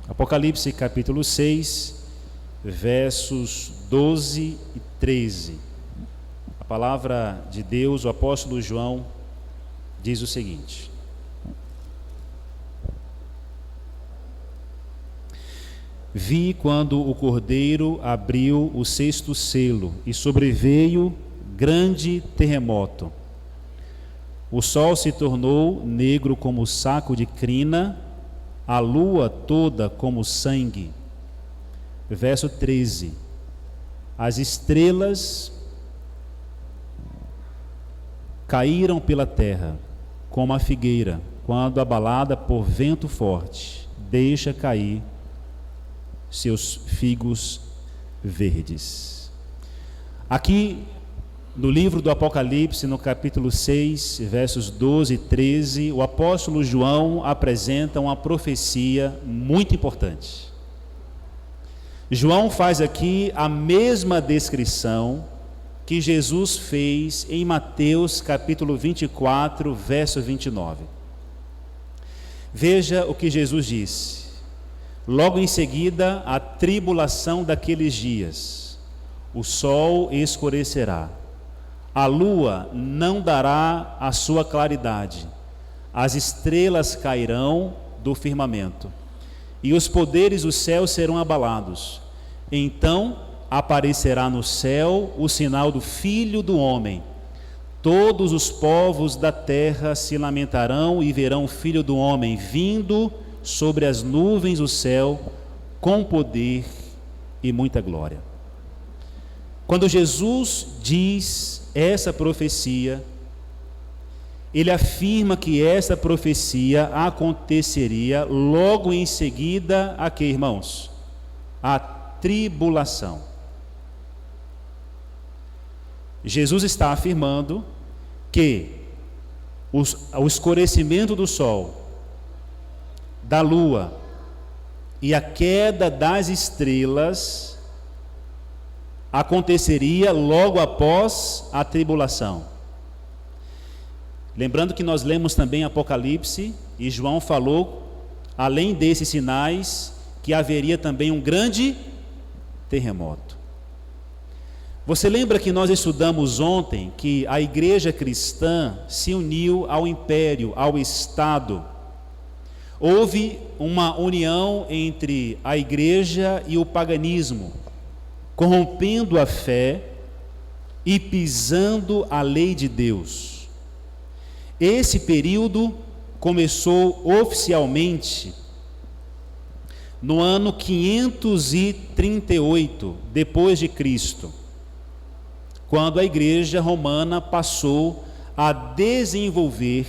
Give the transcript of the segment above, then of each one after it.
Apocalipse capítulo 6, versos 12 e 13. A palavra de Deus, o apóstolo João, diz o seguinte: Vi quando o Cordeiro abriu o sexto selo e sobreveio grande terremoto. O sol se tornou negro como saco de crina, a lua toda como sangue. Verso 13. As estrelas caíram pela terra, como a figueira, quando abalada por vento forte, deixa cair seus figos verdes. Aqui no livro do Apocalipse, no capítulo 6, versos 12 e 13, o apóstolo João apresenta uma profecia muito importante. João faz aqui a mesma descrição que Jesus fez em Mateus capítulo 24, verso 29. Veja o que Jesus disse. Logo em seguida, a tribulação daqueles dias, o sol escurecerá, a lua não dará a sua claridade, as estrelas cairão do firmamento, e os poderes do céu serão abalados. Então aparecerá no céu o sinal do Filho do Homem. Todos os povos da terra se lamentarão e verão o Filho do Homem vindo sobre as nuvens do céu, com poder e muita glória. Quando Jesus diz essa profecia, ele afirma que essa profecia aconteceria logo em seguida a quê, irmãos? A tribulação. Jesus está afirmando que o escurecimento do sol, da lua e a queda das estrelas aconteceria logo após a tribulação. Lembrando que nós lemos também Apocalipse e João falou, além desses sinais, que haveria também um grande terremoto. Você lembra que nós estudamos ontem que a igreja cristã se uniu ao império, ao Estado. Houve uma união entre a igreja e o paganismo, corrompendo a fé e pisando a lei de Deus. Esse período começou oficialmente no ano 538 depois de Cristo, quando a igreja romana passou a desenvolver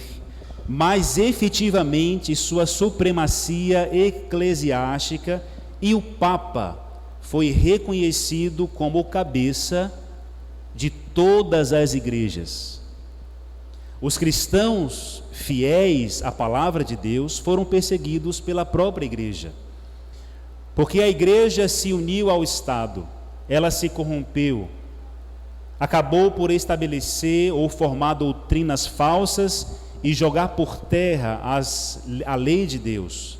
mais efetivamente sua supremacia eclesiástica, e o Papa foi reconhecido como cabeça de todas as igrejas. Os cristãos fiéis à palavra de Deus foram perseguidos pela própria igreja, porque a igreja se uniu ao Estado, ela se corrompeu, acabou por estabelecer ou formar doutrinas falsas e jogar por terra a lei de Deus.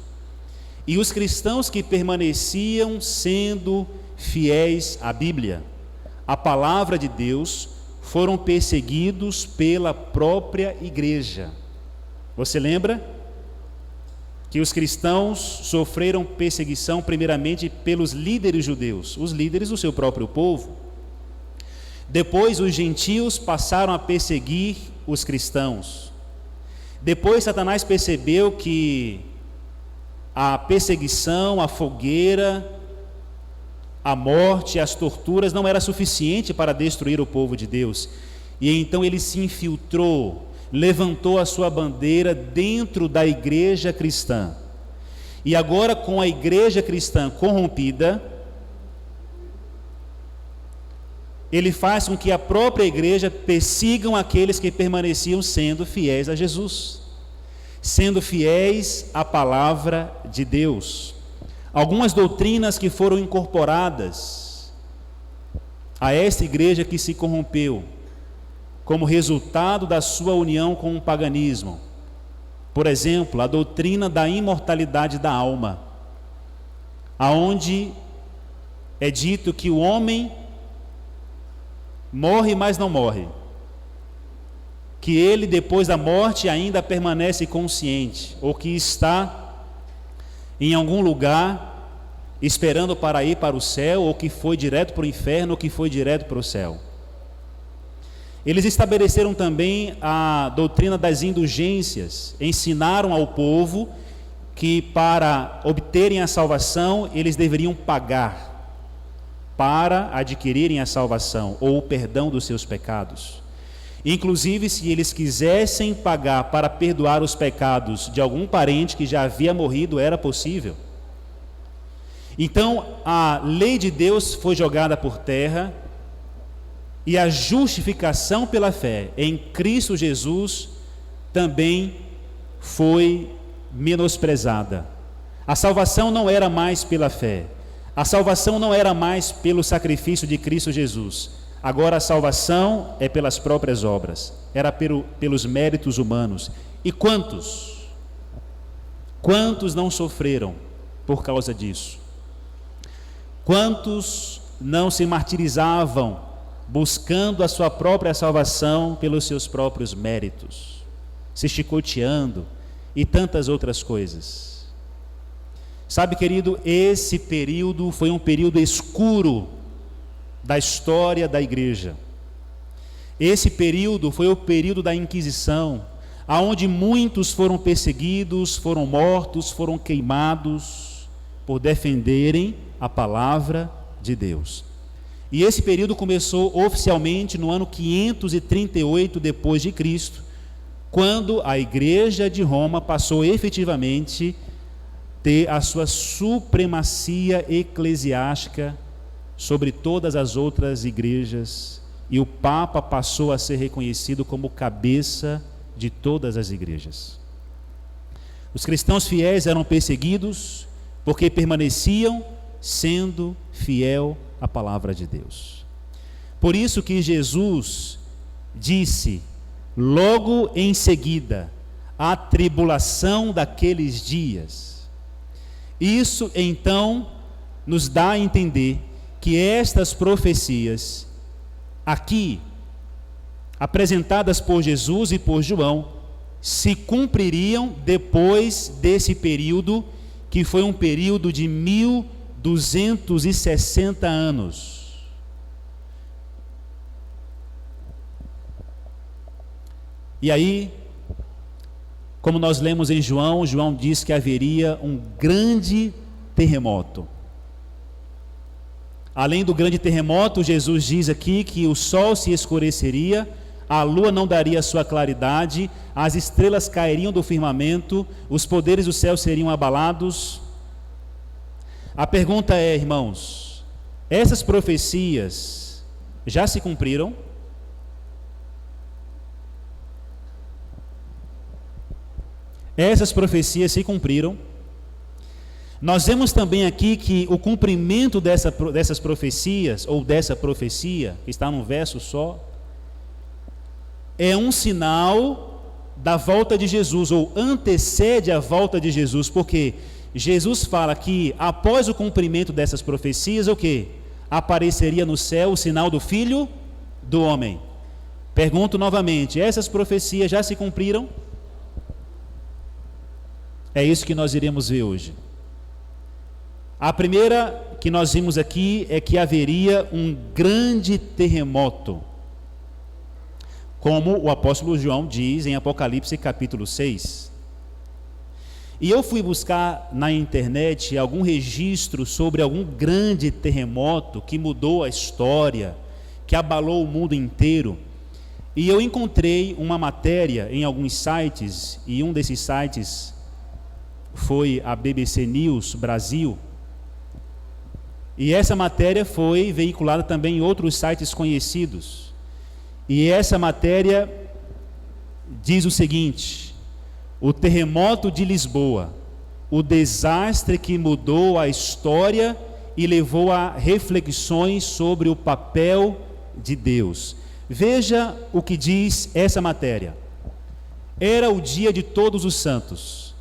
E os cristãos que permaneciam sendo fiéis à Bíblia, à palavra de Deus, foram perseguidos pela própria igreja. Você lembra que os cristãos sofreram perseguição primeiramente pelos líderes judeus, os líderes do seu próprio povo. Depois os gentios passaram a perseguir os cristãos. Depois Satanás percebeu que a perseguição, a fogueira, a morte, as torturas não era suficiente para destruir o povo de Deus. E então ele se infiltrou, levantou a sua bandeira dentro da igreja cristã. E agora, com a igreja cristã corrompida, ele faz com que a própria igreja persigam aqueles que permaneciam sendo fiéis a Jesus, sendo fiéis à palavra de Deus. Algumas doutrinas que foram incorporadas a esta igreja que se corrompeu, como resultado da sua união com o paganismo. Por exemplo, a doutrina da imortalidade da alma, aonde é dito que o homem morre, mas não morre, que ele depois da morte ainda permanece consciente, ou que está em algum lugar esperando para ir para o céu, ou que foi direto para o inferno, ou que foi direto para o céu. Eles estabeleceram também a doutrina das indulgências, ensinaram ao povo que para obterem a salvação eles deveriam pagar para adquirirem a salvação ou o perdão dos seus pecados. Inclusive, se eles quisessem pagar para perdoar os pecados de algum parente que já havia morrido, era possível. Então, a lei de Deus foi jogada por terra e a justificação pela fé em Cristo Jesus também foi menosprezada. A salvação não era mais pela fé. A salvação não era mais pelo sacrifício de Cristo Jesus. Agora a salvação é pelas próprias obras. Era pelos méritos humanos. E quantos não sofreram por causa disso? Quantos não se martirizavam buscando a sua própria salvação pelos seus próprios méritos, se chicoteando e tantas outras coisas? Sabe, querido, esse período foi um período escuro da história da igreja. Esse período foi o período da Inquisição, aonde muitos foram perseguidos, foram mortos, foram queimados por defenderem a palavra de Deus. E esse período começou oficialmente no ano 538 depois de Cristo, quando a igreja de Roma passou efetivamente ter a sua supremacia eclesiástica sobre todas as outras igrejas, e o Papa passou a ser reconhecido como cabeça de todas as igrejas. Os cristãos fiéis eram perseguidos porque permaneciam sendo fiel à palavra de Deus. Por isso que Jesus disse, logo em seguida, a tribulação daqueles dias. Isso então nos dá a entender que estas profecias aqui apresentadas por Jesus e por João se cumpririam depois desse período, que foi um período de 1260 anos. E aí, como nós lemos em João, João diz que haveria um grande terremoto. Além do grande terremoto, Jesus diz aqui que o sol se escureceria, a lua não daria sua claridade, as estrelas cairiam do firmamento, os poderes do céu seriam abalados. A pergunta é, irmãos, essas profecias já se cumpriram? Essas profecias se cumpriram. Nós vemos também aqui que o cumprimento dessas profecias, ou dessa profecia, que está num verso só, é um sinal da volta de Jesus, ou antecede a volta de Jesus, porque Jesus fala que após o cumprimento dessas profecias, o quê? Apareceria no céu o sinal do Filho do Homem. Pergunto novamente, essas profecias já se cumpriram? É isso que nós iremos ver hoje. A primeira que nós vimos aqui é que haveria um grande terremoto, como o apóstolo João diz em Apocalipse capítulo 6. E eu fui buscar na internet algum registro sobre algum grande terremoto que mudou a história, que abalou o mundo inteiro. E eu encontrei uma matéria em alguns sites, e um desses sites foi a BBC News Brasil, e essa matéria foi veiculada também em outros sites conhecidos. E essa matéria diz o seguinte: o terremoto de Lisboa, o desastre que mudou a história e levou a reflexões sobre o papel de Deus. Veja o que diz essa matéria. Era o dia de Todos os Santos.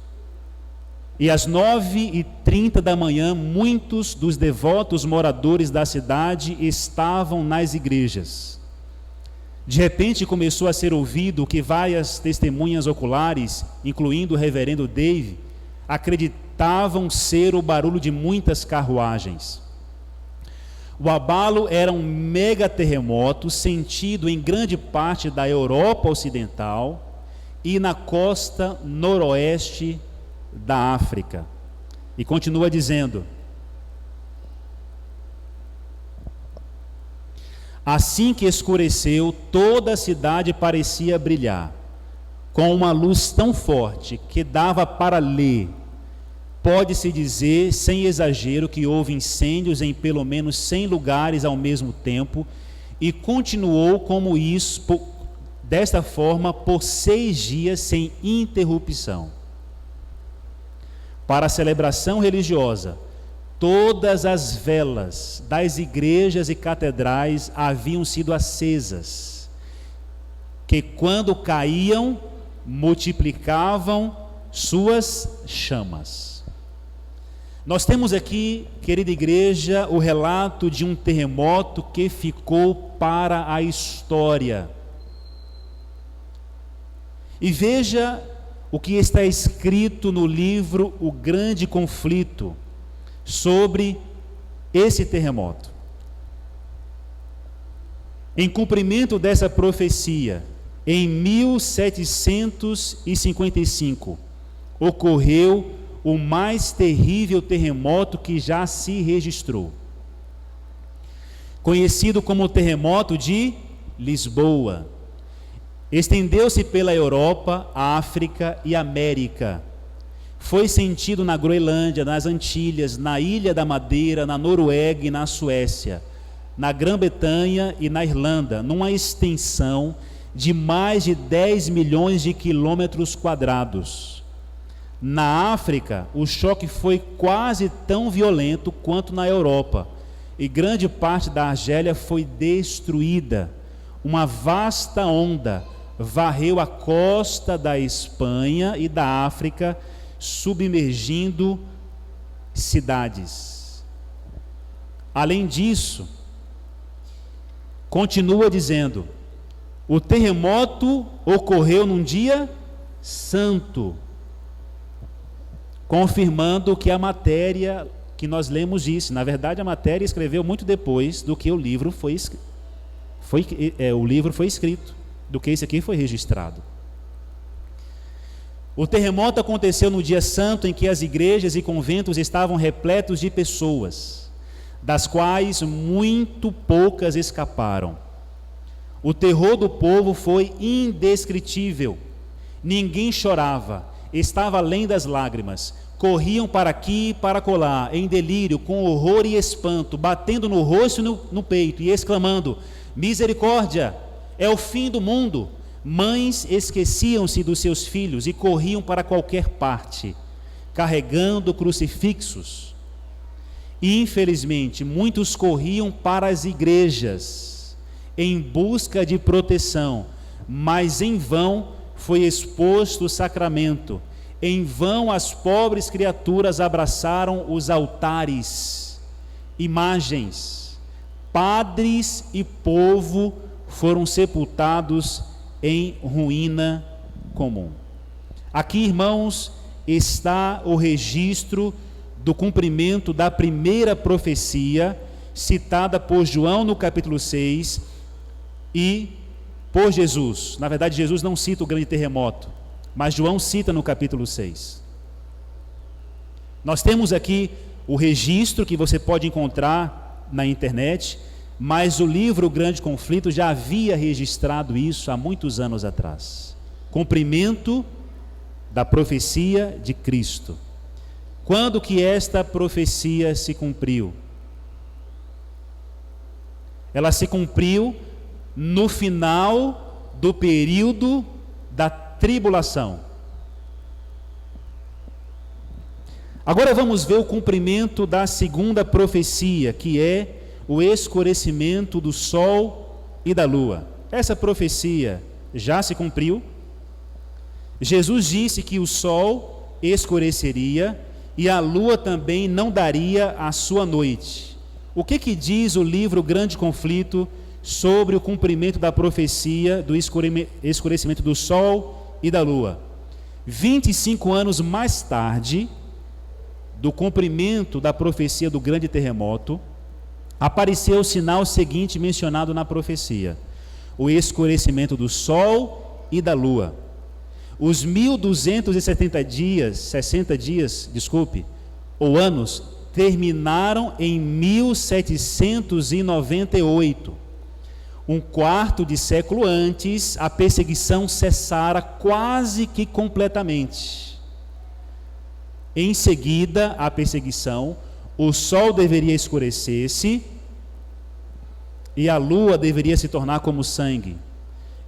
E às 9h30 da manhã, muitos dos devotos moradores da cidade estavam nas igrejas. De repente começou a ser ouvido que várias testemunhas oculares, incluindo o reverendo Dave, acreditavam ser o barulho de muitas carruagens. O abalo era um mega terremoto sentido em grande parte da Europa Ocidental e na costa noroeste da África. E continua dizendo: assim que escureceu, toda a cidade parecia brilhar, com uma luz tão forte que dava para ler. Pode-se dizer, sem exagero, que houve incêndios em pelo menos 100 lugares ao mesmo tempo, e continuou como isso, desta forma, por 6 dias sem interrupção. Para a celebração religiosa, todas as velas das igrejas e catedrais haviam sido acesas, que quando caíam, multiplicavam suas chamas. Nós temos aqui, querida igreja, o relato de um terremoto que ficou para a história. E veja o que está escrito no livro O Grande Conflito sobre esse terremoto. Em cumprimento dessa profecia, em 1755, ocorreu o mais terrível terremoto que já se registrou, conhecido como o terremoto de Lisboa. Estendeu-se pela Europa, África e América. Foi sentido na Groenlândia, nas Antilhas, na Ilha da Madeira, na Noruega e na Suécia, na Grã-Bretanha e na Irlanda, numa extensão de mais de 10 milhões de quilômetros quadrados. Na África, o choque foi quase tão violento quanto na Europa, e grande parte da Argélia foi destruída. Uma vasta onda varreu a costa da Espanha e da África, submergindo cidades. Além disso, continua dizendo, o terremoto ocorreu num dia santo, confirmando que a matéria que nós lemos disse. Na verdade, a matéria escreveu muito depois do que o livro foi escrito, do que isso aqui foi registrado. O terremoto aconteceu no dia santo em que as igrejas e conventos estavam repletos de pessoas, das quais muito poucas escaparam. O terror do povo foi indescritível. Ninguém chorava, estava além das lágrimas. Corriam para aqui e para acolá, em delírio, com horror e espanto, batendo no rosto e no peito e exclamando: misericórdia, é o fim do mundo. Mães esqueciam-se dos seus filhos e corriam para qualquer parte, carregando crucifixos. E, infelizmente, muitos corriam para as igrejas em busca de proteção, mas em vão foi exposto o sacramento. Em vão as pobres criaturas abraçaram os altares, imagens. Padres e povo foram sepultados em ruína comum. Aqui, irmãos, está o registro do cumprimento da primeira profecia citada por João no capítulo 6 e por Jesus. Na verdade, Jesus não cita o grande terremoto, mas João cita no capítulo 6. Nós temos aqui o registro que você pode encontrar na internet, mas o livro O Grande Conflito já havia registrado isso há muitos anos atrás. Cumprimento da profecia de Cristo. Quando que esta profecia se cumpriu? Ela se cumpriu no final do período da tribulação. Agora vamos ver o cumprimento da segunda profecia, que é o escurecimento do sol e da lua. Essa profecia já se cumpriu. Jesus disse que o sol escureceria e a lua também não daria a sua noite. O que diz o livro Grande Conflito sobre o cumprimento da profecia do escurecimento do sol e da lua? 25 anos mais tarde do cumprimento da profecia do grande terremoto, apareceu o sinal seguinte mencionado na profecia: o escurecimento do sol e da lua. Os 1270 dias, 60 dias, ou anos, terminaram em 1798. Um quarto de século antes, a perseguição cessara quase que completamente. Em seguida à perseguição, o sol deveria escurecer-se e a lua deveria se tornar como sangue.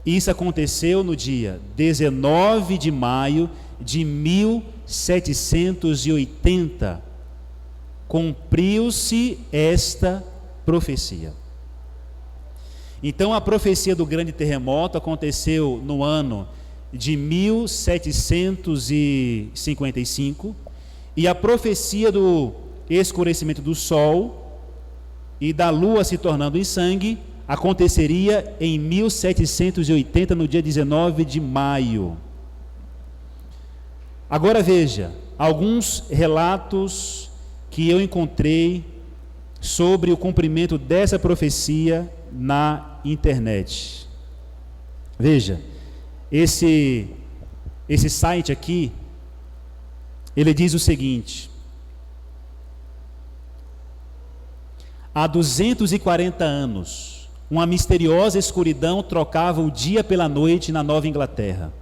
Isso aconteceu no dia 19 de maio de 1780. Cumpriu-se esta profecia. Então a profecia do grande terremoto aconteceu no ano de 1755, e a profecia do escurecimento do sol e da lua se tornando em sangue aconteceria em 1780, no dia 19 de maio. Agora veja, alguns relatos que eu encontrei sobre o cumprimento dessa profecia na internet. Veja, esse site aqui, ele diz o seguinte: há 240 anos, uma misteriosa escuridão trocava o dia pela noite na Nova Inglaterra.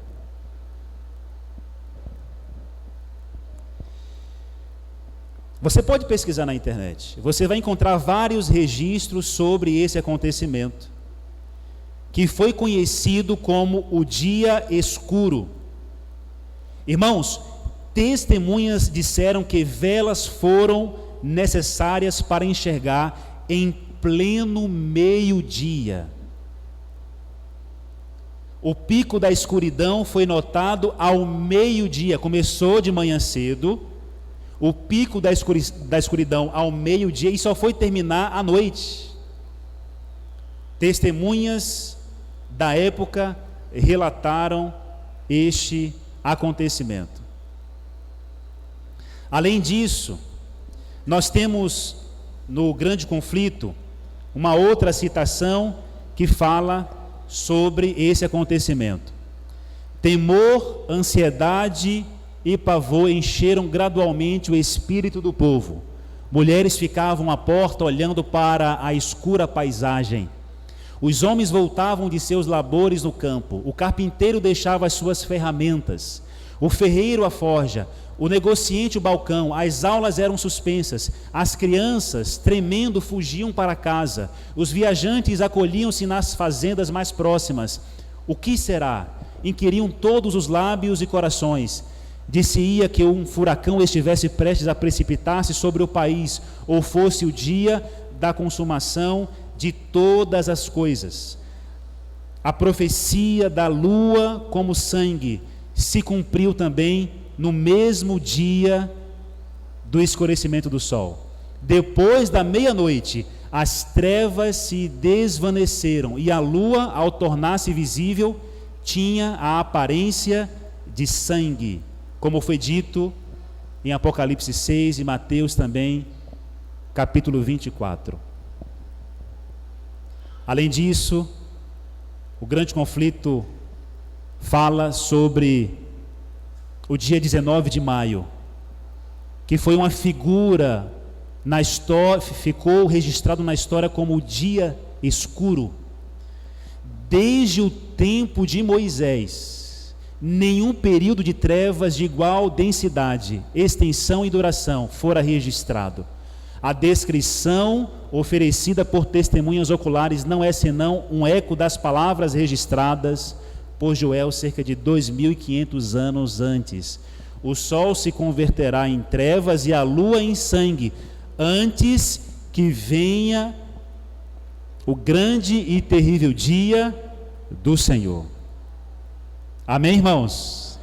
Você pode pesquisar na internet, você vai encontrar vários registros sobre esse acontecimento, que foi conhecido como o Dia Escuro. Irmãos, testemunhas disseram que velas foram necessárias para enxergar em pleno meio-dia. O pico da escuridão foi notado ao meio-dia, começou de manhã cedo, o pico da escuridão ao meio-dia, e só foi terminar à noite. Testemunhas da época relataram este acontecimento. Além disso, nós temos no Grande Conflito uma outra citação que fala sobre esse acontecimento. Temor, ansiedade e pavor encheram gradualmente o espírito do povo. Mulheres ficavam à porta olhando para a escura paisagem. Os homens voltavam de seus labores no campo. O carpinteiro deixava as suas ferramentas, o ferreiro a forja, o negociante o balcão. As aulas eram suspensas. As crianças, tremendo, fugiam para casa. Os viajantes acolhiam-se nas fazendas mais próximas. O que será? Inquiriam todos os lábios e corações. Disse-ia que um furacão estivesse prestes a precipitar-se sobre o país, ou fosse o dia da consumação de todas as coisas. A profecia da lua como sangue se cumpriu também no mesmo dia do escurecimento do sol. Depois da meia-noite, as trevas se desvaneceram e a lua, ao tornar-se visível, tinha a aparência de sangue, como foi dito em Apocalipse 6 e Mateus também, capítulo 24. Além disso, o Grande Conflito fala sobre o dia 19 de maio, que foi uma figura na história, ficou registrado na história como o dia escuro. Desde o tempo de Moisés, nenhum período de trevas de igual densidade, extensão e duração fora registrado. A descrição oferecida por testemunhas oculares não é senão um eco das palavras registradas por Joel cerca de 2.500 anos antes. O sol se converterá em trevas e a lua em sangue, antes que venha o grande e terrível dia do Senhor. Amém, irmãos?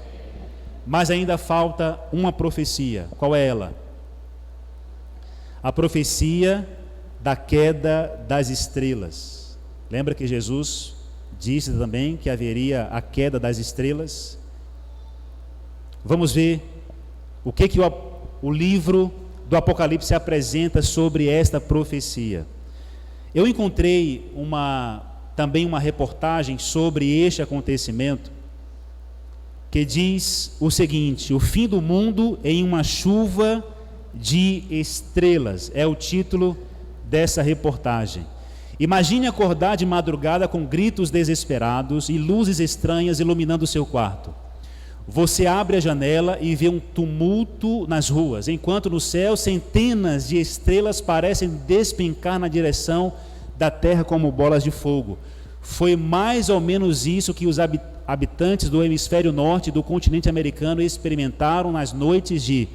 mas ainda falta uma profecia. Qual é ela? A profecia da queda das estrelas. Lembra que Jesus disse também que haveria a queda das estrelas? Vamos ver o que o livro do Apocalipse apresenta sobre esta profecia. Eu encontrei também uma reportagem sobre este acontecimento que diz o seguinte: o fim do mundo em uma chuva de estrelas, é o título dessa reportagem. Imagine acordar de madrugada com gritos desesperados e luzes estranhas iluminando o seu quarto. Você abre a janela e vê um tumulto nas ruas, enquanto no céu centenas de estrelas parecem despencar na direção da terra como bolas de fogo. Foi mais ou menos isso que os habitantes do hemisfério norte do continente americano experimentaram nas noites de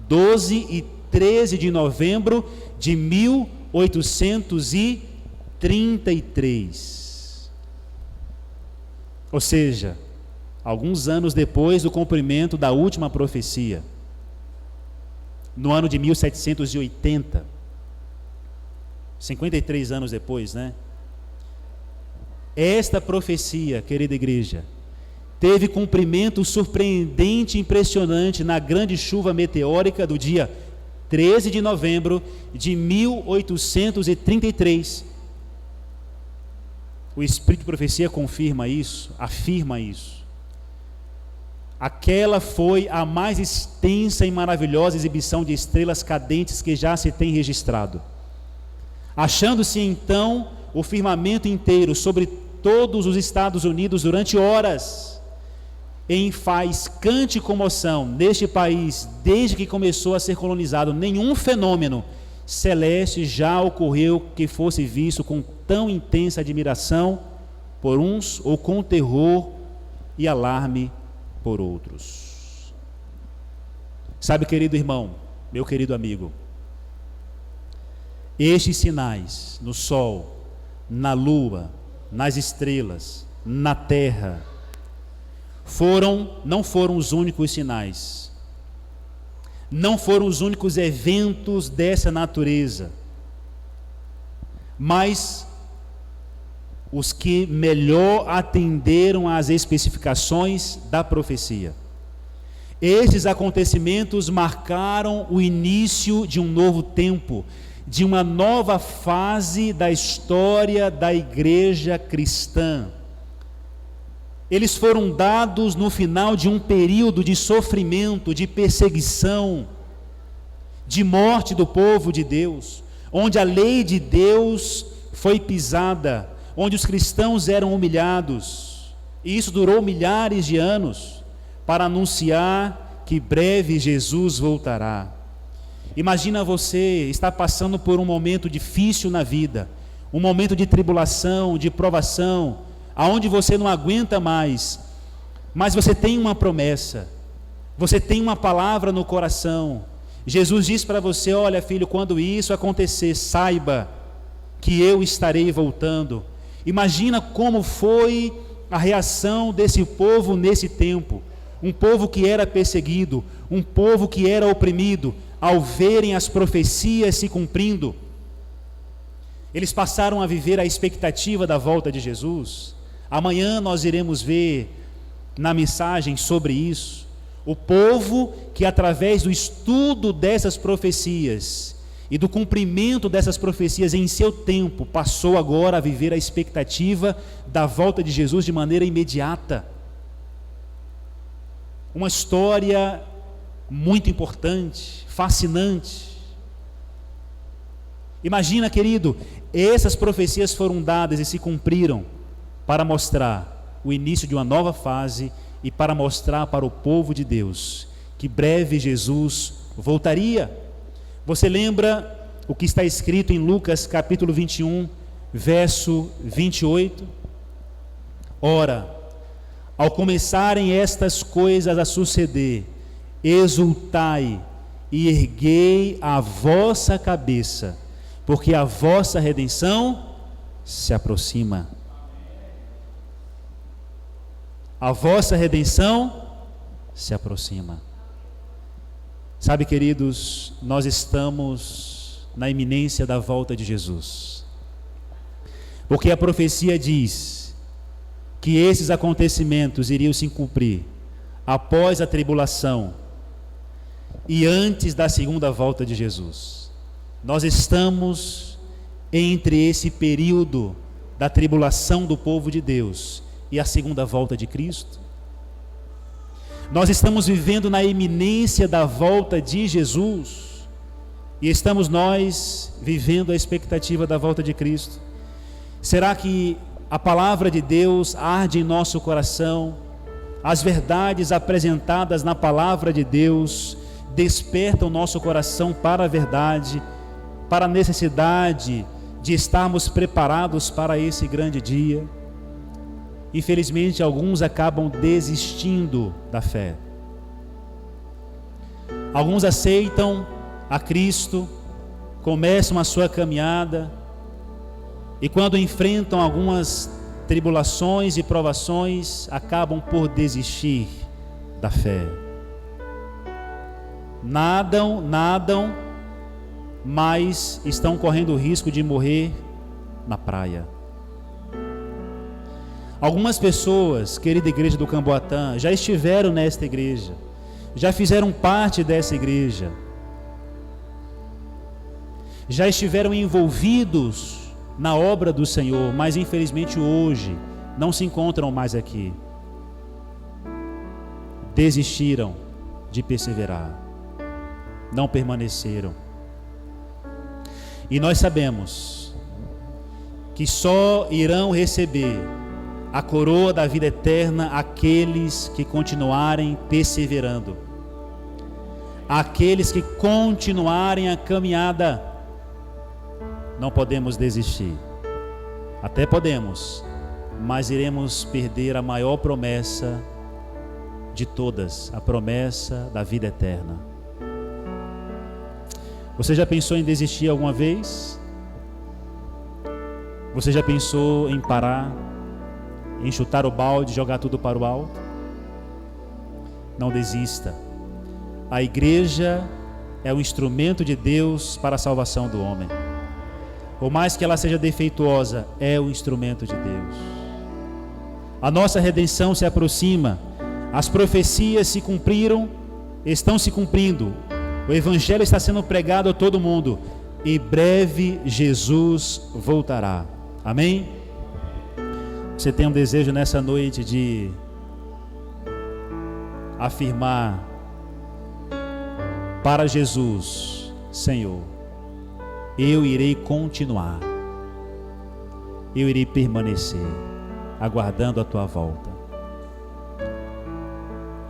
12 e 13 de novembro de 1833. Ou seja, alguns anos depois do cumprimento da última profecia, no ano de 1780, 53 anos depois, né? Esta profecia, querida igreja, teve cumprimento surpreendente e impressionante na grande chuva meteórica do dia 13 de novembro de 1833. O Espírito de Profecia confirma isso, afirma isso. Aquela foi a mais extensa e maravilhosa exibição de estrelas cadentes que já se tem registrado. Achando-se então o firmamento inteiro sobre todos os Estados Unidos durante horas, em faiscante comoção neste país, desde que começou a ser colonizado, nenhum fenômeno celeste já ocorreu que fosse visto com tão intensa admiração por uns, ou com terror e alarme por outros. Sabe, querido irmão, meu querido amigo, estes sinais no sol, na lua, nas estrelas, na terra, não foram os únicos sinais, não foram os únicos eventos dessa natureza, mas os que melhor atenderam às especificações da profecia. Esses acontecimentos marcaram o início de um novo tempo, de uma nova fase da história da igreja cristã. Eles foram dados no final de um período de sofrimento, de perseguição, de morte do povo de Deus, onde a lei de Deus foi pisada, onde os cristãos eram humilhados, e isso durou milhares de anos, para anunciar que breve Jesus voltará. Imagina você estar passando por um momento difícil na vida, um momento de tribulação, de provação, aonde você não aguenta mais, mas você tem uma promessa, você tem uma palavra no coração. Jesus diz para você: olha, filho, quando isso acontecer, saiba que eu estarei voltando. Imagina como foi a reação desse povo nesse tempo, um povo que era perseguido, um povo que era oprimido, ao verem as profecias se cumprindo. Eles passaram a viver a expectativa da volta de Jesus. Amanhã nós iremos ver na mensagem sobre isso, o povo que, através do estudo dessas profecias e do cumprimento dessas profecias em seu tempo, passou agora a viver a expectativa da volta de Jesus de maneira imediata. Uma história muito importante, fascinante. Imagina, querido, essas profecias foram dadas e se cumpriram para mostrar o início de uma nova fase e para mostrar para o povo de Deus que breve Jesus voltaria. Você lembra o que está escrito em Lucas capítulo 21, verso 28? Ora, ao começarem estas coisas a suceder, exultai e erguei a vossa cabeça, porque a vossa redenção se aproxima. A vossa redenção se aproxima. Sabe, queridos, nós estamos na iminência da volta de Jesus, porque a profecia diz que esses acontecimentos iriam se cumprir após a tribulação e antes da segunda volta de Jesus. Nós estamos entre esse período da tribulação do povo de Deus e a segunda volta de Cristo. Nós estamos vivendo na iminência da volta de Jesus e estamos nós vivendo a expectativa da volta de Cristo. Será que a palavra de Deus arde em nosso coração? As verdades apresentadas na palavra de Deus despertam o nosso coração para a verdade, para a necessidade de estarmos preparados para esse grande dia? Infelizmente, alguns acabam desistindo da fé. Alguns aceitam a Cristo, começam a sua caminhada, e quando enfrentam algumas tribulações e provações, acabam por desistir da fé. Nadam, mas estão correndo o risco de morrer na praia. Algumas pessoas, querida igreja do Camboatã, já estiveram nesta igreja, já fizeram parte dessa igreja, já estiveram envolvidos na obra do Senhor, mas infelizmente hoje não se encontram mais aqui. Desistiram de perseverar, não permaneceram. E nós sabemos que só irão receber a coroa da vida eterna aqueles que continuarem perseverando, aqueles que continuarem a caminhada. Não podemos desistir, até podemos, mas iremos perder a maior promessa de todas, a promessa da vida eterna. Você já pensou em desistir alguma vez? Você já pensou em parar, em chutar o balde, jogar tudo para o alto? Não desista. A igreja é o instrumento de Deus para a salvação do homem. Por mais que ela seja defeituosa, é o instrumento de Deus. A nossa redenção se aproxima. As profecias se cumpriram, estão se cumprindo. O evangelho está sendo pregado a todo mundo. Em breve Jesus voltará. Amém? Você tem um desejo nessa noite de afirmar para Jesus: Senhor, eu irei continuar, eu irei permanecer, aguardando a tua volta.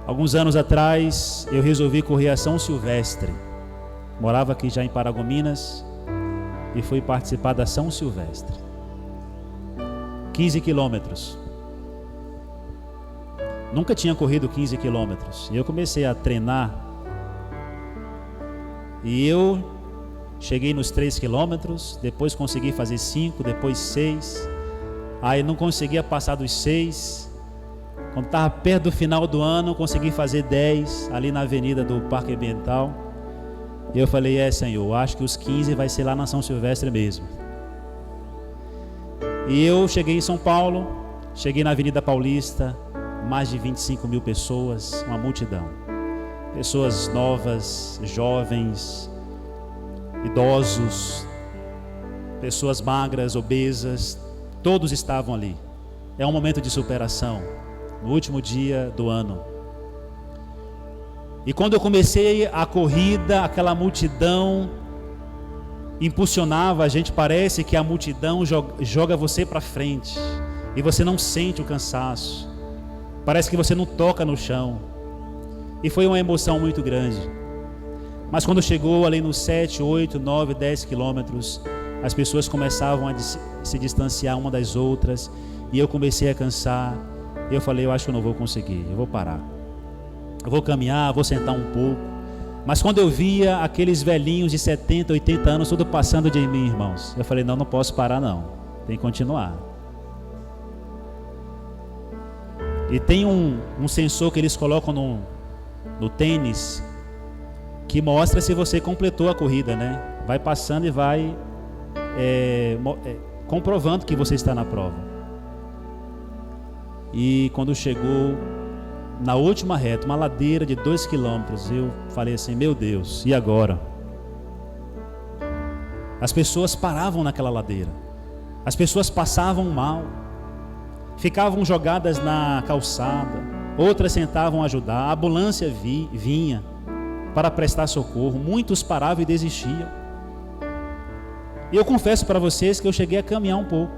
Alguns anos atrás, eu resolvi correr a São Silvestre. Morava aqui já em Paragominas e fui participar da São Silvestre. 15 quilômetros. Nunca tinha corrido 15 quilômetros. E eu comecei a treinar. E eu cheguei nos 3 quilômetros, depois consegui fazer 5, depois 6. Aí não conseguia passar dos 6. Quando estava perto do final do ano, consegui fazer 10, ali na avenida do Parque Ambiental. E eu falei: Senhor, acho que os 15 vai ser lá na São Silvestre mesmo. E eu cheguei em São Paulo, cheguei na Avenida Paulista, mais de 25 mil pessoas, uma multidão. Pessoas novas, jovens, idosos, pessoas magras, obesas, todos estavam ali. É um momento de superação, no último dia do ano. E quando eu comecei a corrida, aquela multidão impulsionava a gente. Parece que a multidão joga você para frente e você não sente o cansaço, parece que você não toca no chão, e foi uma emoção muito grande. Mas quando chegou ali nos 7, 8, 9, 10 quilômetros, as pessoas começavam a se distanciar uma das outras, e eu comecei a cansar. E eu falei: eu acho que eu não vou conseguir, eu vou parar, eu vou caminhar, vou sentar um pouco. Mas quando eu via aqueles velhinhos de 70, 80 anos, tudo passando de mim, irmãos, eu falei: não posso parar não, tem que continuar. E tem um sensor que eles colocam no tênis, que mostra se você completou a corrida, né? Vai passando e vai comprovando que você está na prova. E quando chegou na última reta, uma ladeira de 2 quilômetros, eu falei assim: meu Deus, e agora? As pessoas paravam naquela ladeira, as pessoas passavam mal, ficavam jogadas na calçada, outras tentavam ajudar, a ambulância vinha para prestar socorro, muitos paravam e desistiam. E eu confesso para vocês que eu cheguei a caminhar um pouco,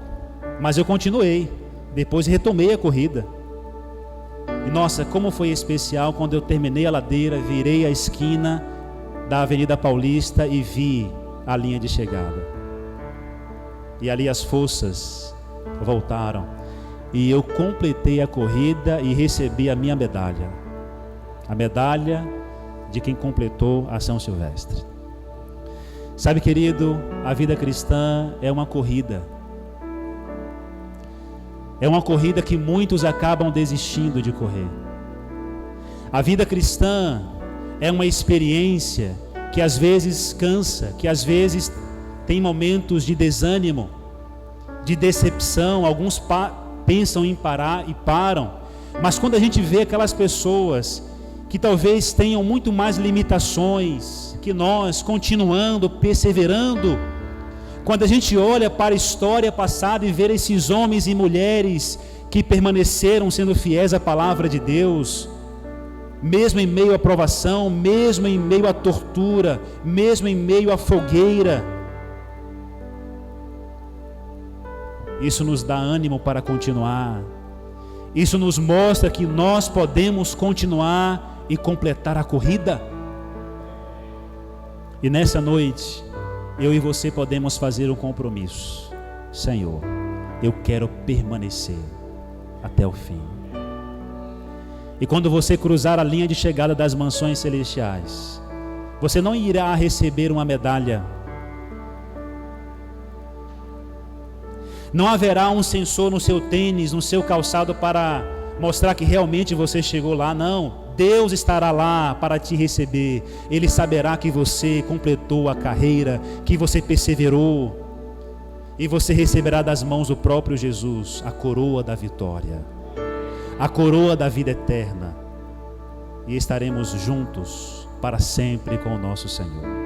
mas eu continuei, depois retomei a corrida. E nossa, como foi especial quando eu terminei a ladeira, virei a esquina da Avenida Paulista e vi a linha de chegada. E ali as forças voltaram. E eu completei a corrida e recebi a minha medalha. A medalha de quem completou a São Silvestre. Sabe, querido, a vida cristã é uma corrida. É uma corrida que muitos acabam desistindo de correr. A vida cristã é uma experiência que às vezes cansa, que às vezes tem momentos de desânimo, de decepção. Alguns pensam em parar e param. Mas quando a gente vê aquelas pessoas que talvez tenham muito mais limitações que nós, continuando, perseverando, quando a gente olha para a história passada e vê esses homens e mulheres que permaneceram sendo fiéis à palavra de Deus, mesmo em meio à provação, mesmo em meio à tortura, mesmo em meio à fogueira, isso nos dá ânimo para continuar. Isso nos mostra que nós podemos continuar e completar a corrida. E nessa noite, eu e você podemos fazer um compromisso. Senhor, eu quero permanecer até o fim. E quando você cruzar a linha de chegada das mansões celestiais, você não irá receber uma medalha. Não haverá um sensor no seu tênis, no seu calçado para mostrar que realmente você chegou lá. Não. Deus estará lá para te receber. Ele saberá que você completou a carreira, que você perseverou. E você receberá das mãos do próprio Jesus a coroa da vitória, a coroa da vida eterna. E estaremos juntos para sempre com o nosso Senhor.